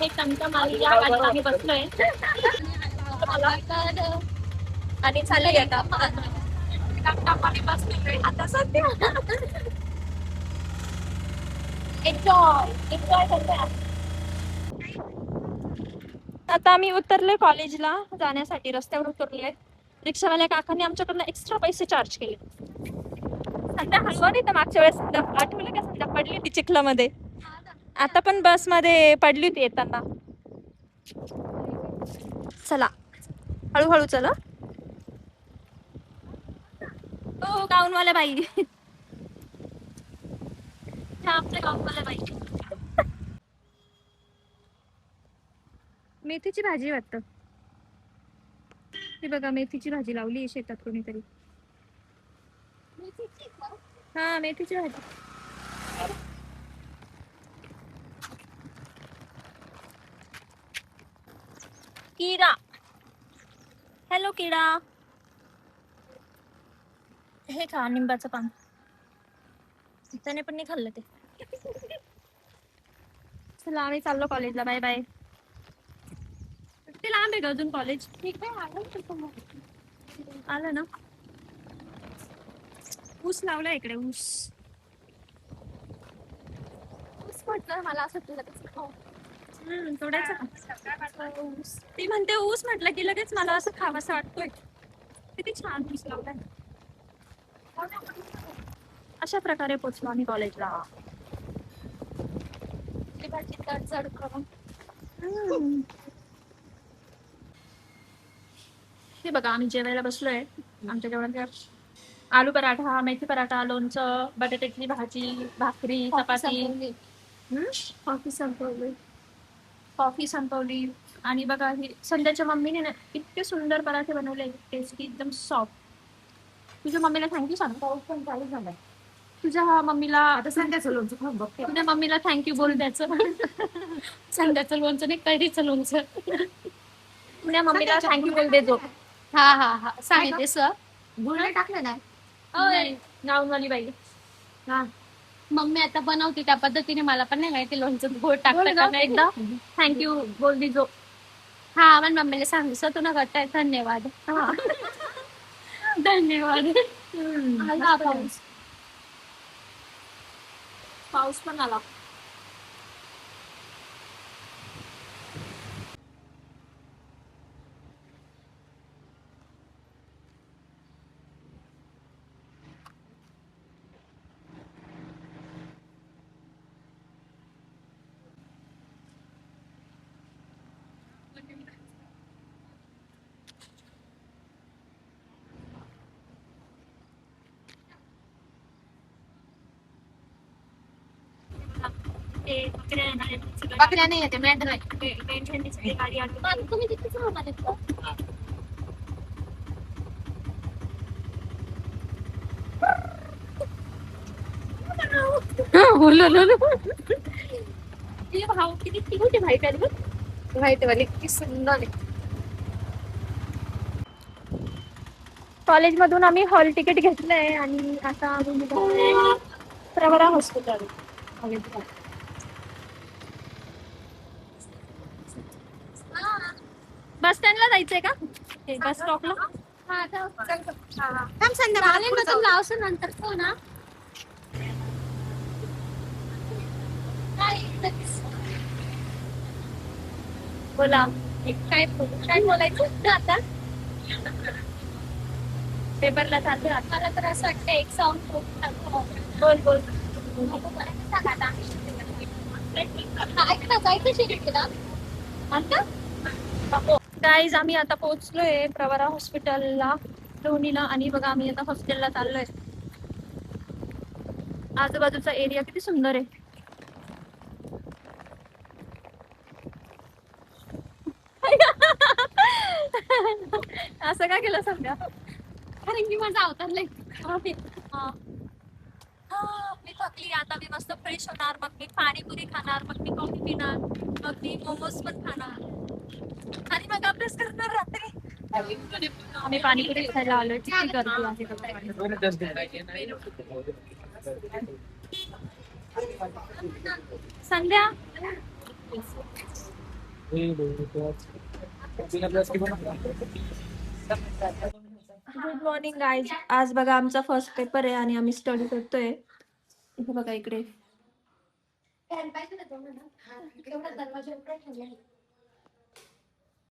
आहे टमटमाला आणि आम्ही बसलोय आणि चाललंय आता टमटमाने बसलोय आता सध्या एन्जॉय एन्जॉय करतोय. आता आम्ही उतरलोय कॉलेजला जाण्यासाठी, रस्त्यावर उतरलोय. रिक्षावाल्या काकांनी आमच्याकडनं एक्स्ट्रा पैसे चार्ज केले. सध्या हलवा नाही तर मागच्या वेळेस आठवलं का, सध्या पडली होती चिखलामध्ये. आता पण बस मध्ये पडली होती येताना. चला हळूहळू चला. हो गाऊनवाल्या बाई, ह्या आमच्या गाऊनवाल्या बाई. मेथीची भाजी वाटतं. हे बघा मेथीची भाजी लावली शेतात कोणीतरी. हा मेथीची भाजी. किडा, हॅलो किडा, हे खा निंबाचं पान. त्याने पण नाही खाल्लं ते. चला आम्ही चाललो कॉलेजला, बाय बाय. ते लांब आहे का अजून कॉलेज? ठीक आहे आलं ना. ऊस लावला इकडे, ऊस. ऊस म्हटलं मला असं तोडायचं का ऊस? ती म्हणते ऊस म्हटलं की लगेच मला असं खावंसं वाटतोय. किती छान ऊस लावलाय. अशा प्रकारे पोचलो आम्ही कॉलेजला. चढ करून हे बघा आम्ही जेवायला बसलोय. आमच्या जेवणात आलू पराठा, मेथी पराठा, लोणचं, बटाट्याची भाजी, भाकरी, चपाती. कॉफी संपवली. आणि बघा ही संध्याच्या मम्मीने ना इतके सुंदर पराठे बनवले, टेस्टी, एकदम सॉफ्ट. तुझ्या मम्मीला थँक्यू सांग. पाऊस पण चालू झालाय. तुझ्या मम्मीला आता संध्याचं लोणचं खाऊन बघते. तुझ्या मम्मीला थँक्यू बोल द्याचं. संध्याचं लोणचं नाही, कैरीचं लोणचं. तुझ्या मम्मीला थँक्यू बोल देतो. हा हा हा सांगितले सर. गुळ टाकलं नाही गाऊनवाली बाई. हा मम्मी आता बनवते त्या पद्धतीने, मला पण नाही माहिती लोणचं गोड टाकलं का नाही. एकदा थँक्यू बोल दीजो. हा पण मम्मीला सांगू सर तुला करताय. धन्यवाद. हा धन्यवाद. पाऊस पाऊस पण आला. बकऱ्या नाही येते, मेंढर आहे. गाडी आली. तुम्ही तिथेच राहणार आहेत का? भाऊ किती होते माहिती आहे माहिती वाली किती सुंदर आहे. कॉलेज मधून आम्ही हॉल तिकीट घेतलंय आणि आता आम्ही प्रवरा हॉस्पिटल. बस स्टँडला जायचंय का? बस स्टॉपला. नंतर फोन. बोला काय काय बोलायचं आता. पेपरला चालू मला तर असं वाटतं एक सॉन्ग बोल बोल. गाईज आम्ही आता पोहोचलोय प्रवरा हॉस्पिटलला लोणीला. आणि बघा आम्ही आता हॉस्पिटलला चाललोय. आजूबाजूचा एरिया किती सुंदर आहे. असं काय केलं सध्या? कारण की माझा अवतार लय. मी थकली आता. मी मस्त फ्रेश होणार, मग मी पाणीपुरी खाणार, मग मी कॉफी पिणार, मग मी मोमोज पण खाणार आणि मग अभ्यास करणार रात्री. आम्ही पाणीपुरी खायला आलोय. किती गर्दी आहे. संध्या गुड मॉर्निंग गाईज. आज बघा आमचा फर्स्ट पेपर आहे आणि आम्ही स्टडी करतोय. इथे बघा इकडे.